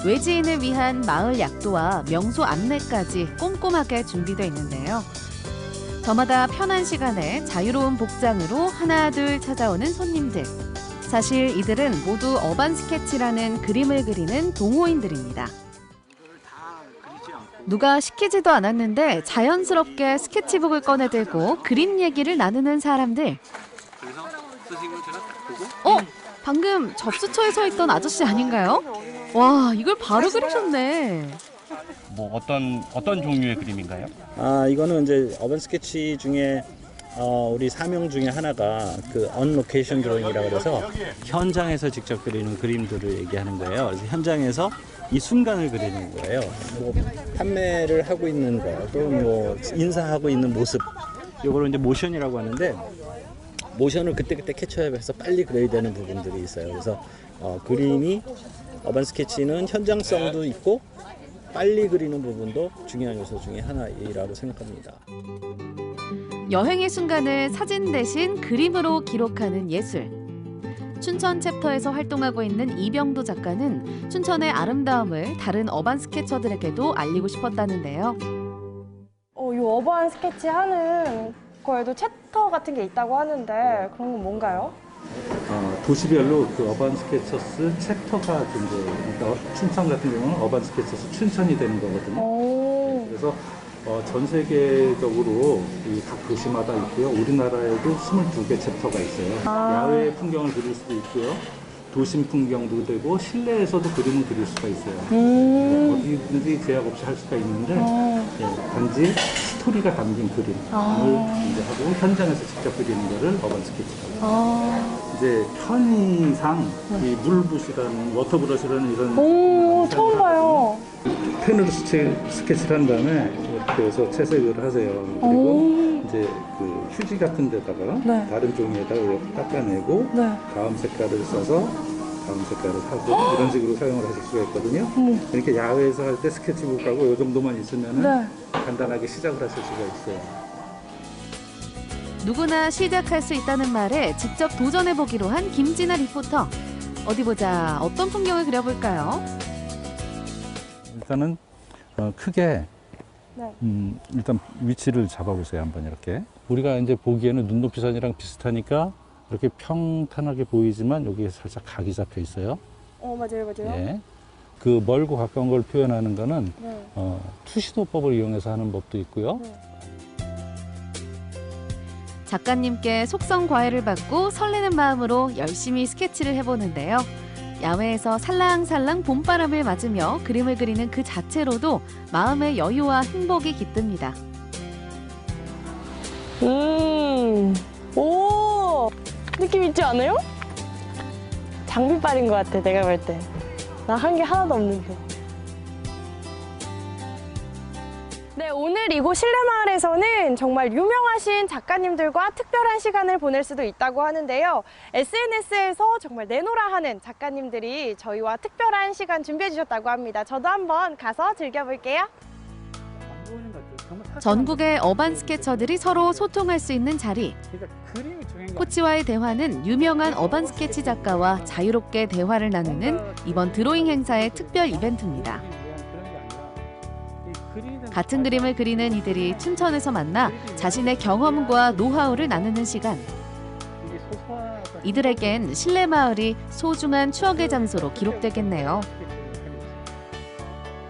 외지인을 위한 마을 약도와 명소 안내까지 꼼꼼하게 준비되어 있는데요. 저마다 편한 시간에 자유로운 복장으로 하나 둘 찾아오는 손님들. 사실 이들은 모두 어반 스케치라는 그림을 그리는 동호인들입니다. 누가 시키지도 않았는데 자연스럽게 스케치북을 꺼내들고 그림 얘기를 나누는 사람들. 방금 접수처에 서 있던 아저씨 아닌가요? 와, 이걸 바로 그리셨네. 뭐 어떤 종류의 그림인가요? 이거는 이제 어반 스케치 중에 우리 사명 중에 하나가 그 언로케이션 드로잉이라고 해서 현장에서 직접 그리는 그림들을 얘기하는 거예요. 그래서 현장에서 이 순간을 그리는 거예요. 뭐 판매를 하고 있는 거, 또 뭐 인사하고 있는 모습, 이거를 이제 모션이라고 하는데 모션을 그때그때 캐치해서 빨리 그려야 되는 부분들이 있어요. 그래서 그림이 어반 스케치는 현장성도 있고 빨리 그리는 부분도 중요한 요소 중에 하나이라고 생각합니다. 여행의 순간을 사진 대신 그림으로 기록하는 예술. 춘천 챕터에서 활동하고 있는 이병도 작가는 춘천의 아름다움을 다른 어반 스케쳐들에게도 알리고 싶었다는데요. 이 어반 스케치 하는 거에도 챕터 같은 게 있다고 하는데 그런 건 뭔가요? 도시별로 그 어반 스케쳐스 챕터가 이제 춘천 같은 경우는 어반 스케쳐스 춘천이 되는 거거든요. 그래서 전 세계적으로 각 도시마다 있고요. 우리나라에도 22개 챕터가 있어요. 야외 풍경을 그릴 수도 있고요. 도심 풍경도 되고 실내에서도 그림을 그릴 수가 있어요. 어디든지 제약 없이 할 수가 있는데 단지 스토리가 담긴 그림을 이제 하고 현장에서 직접 그리는 거를 어반 스케치라고. 이제 편의상 이 물붓이라는 워터브러시라는 이런 처음 봐요. 펜으로 스케치를 한 다음에 이렇게 해서 채색을 하세요. 그리고 이제 그 휴지 같은 데다가 다른 종이에다가 이렇게 닦아내고 다음 색깔을 써서 다음 색깔을 하고 이런 식으로 사용을 하실 수가 있거든요. 이렇게 야외에서 할 때 스케치북하고 이 정도만 있으면 간단하게 시작을 하실 수가 있어요. 누구나 시작할 수 있다는 말에 직접 도전해보기로 한 김진아 리포터. 어디 보자. 어떤 풍경을 그려볼까요? 일단은 크게 일단 위치를 잡아보세요. 한번 이렇게. 우리가 이제 보기에는 눈높이 선이랑 비슷하니까 이렇게 평탄하게 보이지만 여기에 살짝 각이 잡혀 있어요. 맞아요. 예. 그 멀고 가까운 걸 표현하는 거는 투시도법을 이용해서 하는 법도 있고요. 작가님께 속성 과외를 받고 설레는 마음으로 열심히 스케치를 해보는데요. 야외에서 살랑살랑 봄바람을 맞으며 그림을 그리는 그 자체로도 마음의 여유와 행복이 깃듭니다. 오, 느낌 있지 않아요? 장비빨인 것 같아, 내가 볼 때. 나 한 게 하나도 없는데. 네, 오늘 이곳 실내마을에서는 정말 유명하신 작가님들과 특별한 시간을 보낼 수도 있다고 하는데요. SNS에서 정말 내노라 하는 작가님들이 저희와 특별한 시간 준비해 주셨다고 합니다. 저도 한번 가서 즐겨볼게요. 전국의 어반 스케쳐들이 서로 소통할 수 있는 자리. 코치와의 대화는 유명한 어반 스케치 작가와 자유롭게 대화를 나누는 이번 드로잉 행사의 특별 이벤트입니다. 같은 그림을 그리는 이들이 춘천에서 만나 자신의 경험과 노하우를 나누는 시간. 이들에겐 실내마을이 소중한 추억의 장소로 기록되겠네요.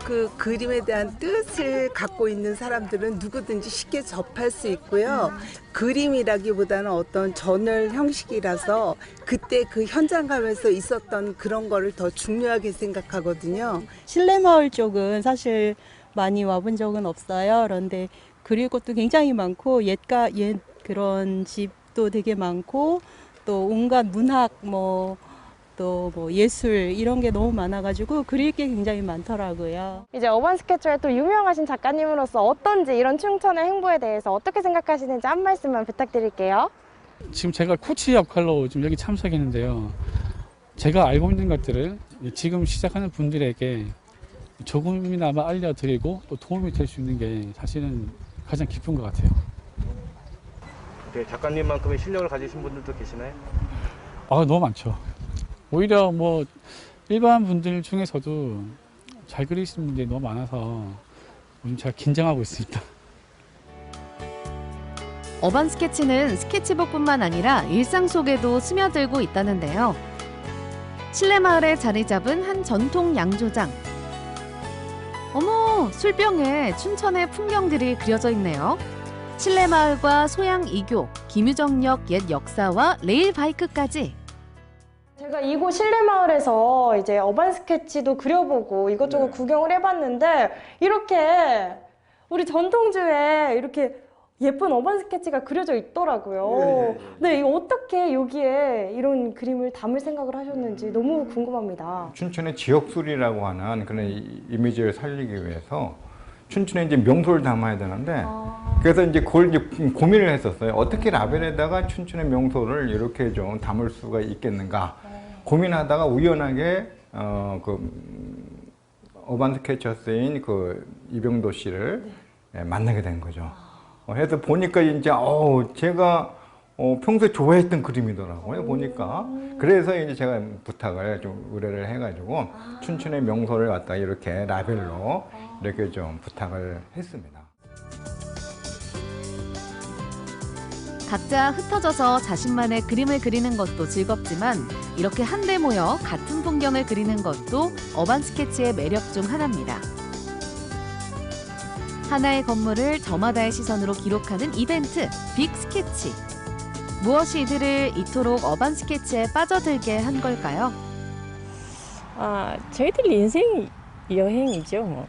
그 그림에 대한 뜻을 갖고 있는 사람들은 누구든지 쉽게 접할 수 있고요. 그림이라기보다는 어떤 저널 형식이라서 그때 그 현장감에서 있었던 그런 거를 더 중요하게 생각하거든요. 실내마을 쪽은 사실 많이 와본 적은 없어요. 그런데 그릴 것도 굉장히 많고 옛 그런 집도 되게 많고 또 온갖 문학 또 예술 이런 게 너무 많아가지고 그릴 게 굉장히 많더라고요. 이제 어반 스케쳐의 또 유명하신 작가님으로서 어떤지 이런 춘천의 행보에 대해서 어떻게 생각하시는지 한 말씀만 부탁드릴게요. 지금 제가 코치 역할로 지금 여기 참석했는데요. 제가 알고 있는 것들을 지금 시작하는 분들에게 조금이나마 알려드리고 또 도움이 될 수 있는 게 사실은 가장 기쁜 것 같아요. 작가님만큼의 실력을 가지신 분들도 계시나요? 너무 많죠. 오히려 일반 분들 중에서도 잘 그리시는 분들이 너무 많아서 요즘 제가 긴장하고 있습니다. 어반 스케치는 스케치북뿐만 아니라 일상 속에도 스며들고 있다는데요. 실내마을에 자리 잡은 한 전통 양조장. 어머, 술병에 춘천의 풍경들이 그려져 있네요. 실내마을과 소양 이교, 김유정역 옛 역사와 레일바이크까지. 제가 이곳 실내마을에서 이제 어반 스케치도 그려보고 이것저것 구경을 해봤는데 이렇게 우리 전통주에 이렇게 예쁜 어반 스케치가 그려져 있더라고요. 네, 이거 어떻게 여기에 이런 그림을 담을 생각을 하셨는지 너무 궁금합니다. 춘천의 지역술이라고 하는 그런 이미지를 살리기 위해서 춘천에 이제 명소를 담아야 되는데 그래서 이제 그걸 이제 고민을 했었어요. 어떻게 라벨에다가 춘천의 명소를 이렇게 좀 담을 수가 있겠는가 고민하다가 우연하게 어반 스케쳐스인 그 이병도 씨를 만나게 된 거죠. 해서 보니까 이제 제가 평소에 좋아했던 그림이더라고요. 보니까 그래서 이제 제가 부탁을 좀 의뢰를 해가지고 춘천의 명소를 갖다 이렇게 라벨로 이렇게 좀 부탁을 했습니다. 각자 흩어져서 자신만의 그림을 그리는 것도 즐겁지만 이렇게 한데 모여 같은 풍경을 그리는 것도 어반 스케치의 매력 중 하나입니다. 하나의 건물을 저마다의 시선으로 기록하는 이벤트, 빅 스케치. 무엇이 이들을 이토록 어반 스케치에 빠져들게 한 걸까요? 저희들 인생 여행이죠.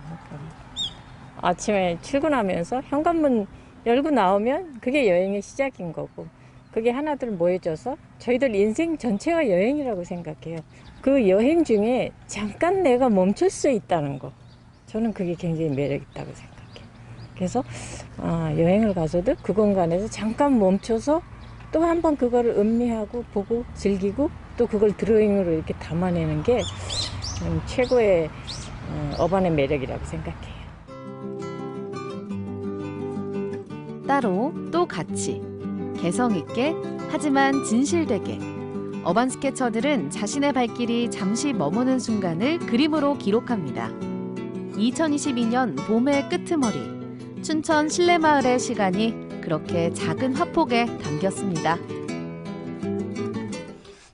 아침에 출근하면서 현관문 열고 나오면 그게 여행의 시작인 거고 그게 하나둘 모여져서 저희들 인생 전체가 여행이라고 생각해요. 그 여행 중에 잠깐 내가 멈출 수 있다는 거 저는 그게 굉장히 매력 있다고 생각해요. 그래서 여행을 가서도 그 공간에서 잠깐 멈춰서 또 한 번 그거를 음미하고 보고 즐기고 또 그걸 드로잉으로 이렇게 담아내는 게 최고의 어반의 매력이라고 생각해요. 따로 또 같이 개성 있게 하지만 진실되게 어반 스케쳐들은 자신의 발길이 잠시 머무는 순간을 그림으로 기록합니다. 2022년 봄의 끄트머리 춘천 실내마을의 시간이 그렇게 작은 화폭에 담겼습니다.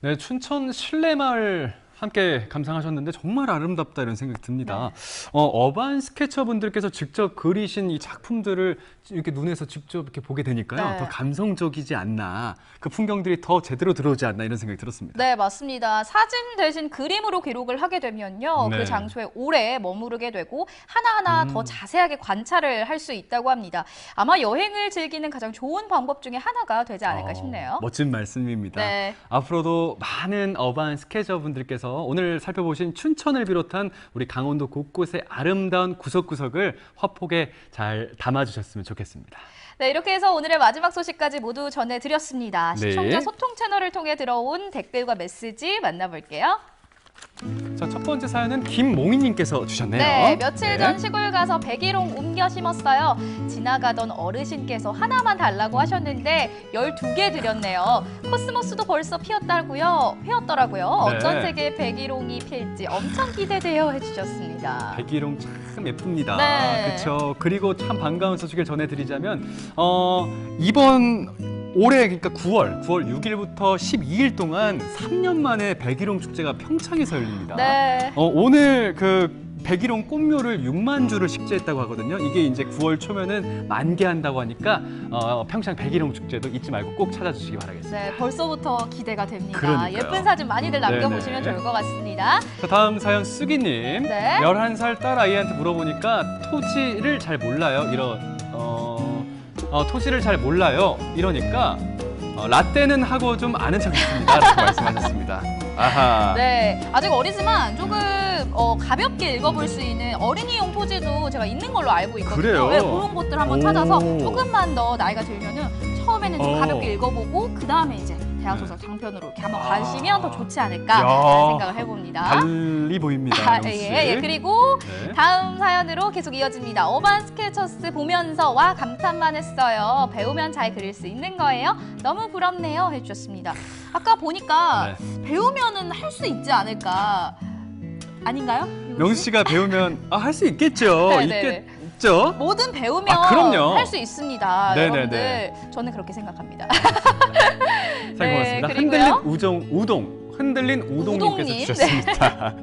네, 춘천 실내마을 함께 감상하셨는데 정말 아름답다 이런 생각이 듭니다. 어반 스케쳐분들께서 직접 그리신 이 작품들을 이렇게 눈에서 직접 이렇게 보게 되니까요. 더 감성적이지 않나, 그 풍경들이 더 제대로 들어오지 않나 이런 생각이 들었습니다. 네, 맞습니다. 사진 대신 그림으로 기록을 하게 되면요. 네. 그 장소에 오래 머무르게 되고 하나하나 더 자세하게 관찰을 할 수 있다고 합니다. 아마 여행을 즐기는 가장 좋은 방법 중에 하나가 되지 않을까 싶네요. 멋진 말씀입니다. 네. 앞으로도 많은 어반 스케쳐분들께서 오늘 살펴보신 춘천을 비롯한 우리 강원도 곳곳의 아름다운 구석구석을 화폭에 잘 담아주셨으면 좋겠습니다. 네, 이렇게 해서 오늘의 마지막 소식까지 모두 전해드렸습니다. 네. 시청자 소통 채널을 통해 들어온 댓글과 메시지 만나볼게요. 자, 첫 번째 사연은 김몽희님께서 주셨네요. 네, 며칠 전 시골 가서 백일홍 옮겨 심었어요. 지나가던 어르신께서 하나만 달라고 하셨는데 12개 드렸네요. 코스모스도 벌써 피었더라고요. 네. 어떤 색의 백일홍이 필지 엄청 기대돼요 해주셨습니다. 백일홍 참 예쁩니다. 네. 그렇죠. 그리고 참 반가운 소식을 전해드리자면 이번 올해 그러니까 9월 6일부터 12일 동안 3년 만에 백일홍 축제가 평창에서 열립니다. 네. 오늘 그 백일홍 꽃묘를 6만 주를 식재했다고 하거든요. 이게 이제 9월 초면은 만개한다고 하니까 평창 백일홍 축제도 잊지 말고 꼭 찾아주시기 바라겠습니다. 네, 벌써부터 기대가 됩니다. 그러니까요. 예쁜 사진 많이들 남겨보시면 네네. 좋을 것 같습니다. 자, 다음 사연 쓰기님. 네. 11살 딸 아이한테 물어보니까 토지를 잘 몰라요. 토지를 잘 몰라요. 이러니까 라떼는 하고 좀 아는 척 있습니다. 라고 말씀하셨습니다. 아하. 네, 아직 어리지만 조금 가볍게 읽어볼 수 있는 어린이용 토지도 제가 있는 걸로 알고 있거든요. 그래요? 네, 그런 것들 한번 찾아서 조금만 더 나이가 들면은 처음에는 좀 가볍게 읽어보고 그 다음에 이제 대학소설 장편으로 이렇게 한번 가시면 더 좋지 않을까라는 생각을 해봅니다. 달리 보입니다. 예. 그리고 네. 다음 사연으로 계속 이어집니다. 어반 스케쳐스 보면서 와 감탄만 했어요. 배우면 잘 그릴 수 있는 거예요. 너무 부럽네요 해주셨습니다. 아까 보니까 배우면은 할 수 있지 않을까 아닌가요? 명수 씨가 배우면 할 수 있겠죠. 네네네. 있죠. 뭐든 배우면 그럼요. 할 수 있습니다. 네네네. 여러분들 저는 그렇게 생각합니다. 잘 고맙습니다. 그리고요. 흔들린 우동님께서 우동님. 주셨습니다.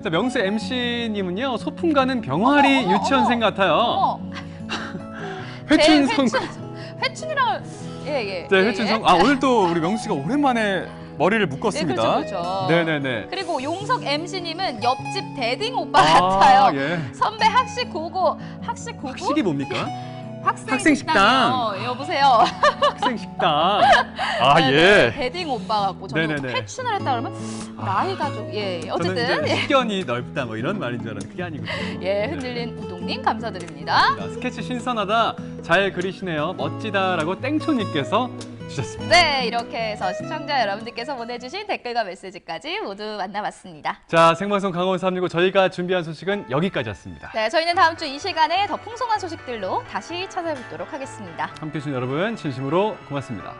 자, 명수 MC님은요. 소풍 가는 병아리 유치원생 같아요. 회춘이랑 예. 네, 회춘성. 오늘 또 우리 명수 씨가 오랜만에 머리를 묶었습니다. 네, 그렇죠. 네네네. 그리고 용석 MC님은 옆집 대딩 오빠 같아요. 예. 선배 학식 고고. 학식이 뭡니까? 학생 식당. 여보세요. 학생 식당. 네, 대딩 오빠 같고 저는 네네네. 회춘을 했다 그러면 나이가 좀 어쨌든 저는 이제 식견이 넓다 뭐 이런 말인 줄 알았는데 그게 아니거든요. 흔들린 우동님 감사드립니다. 스케치 신선하다. 잘 그리시네요. 멋지다라고 땡초님께서 주셨습니다. 네, 이렇게 해서 시청자 여러분들께서 보내주신 댓글과 메시지까지 모두 만나봤습니다. 자, 생방송 강원 365 저희가 준비한 소식은 여기까지였습니다. 네, 저희는 다음 주 이 시간에 더 풍성한 소식들로 다시 찾아뵙도록 하겠습니다. 함께해 주신 여러분 진심으로 고맙습니다.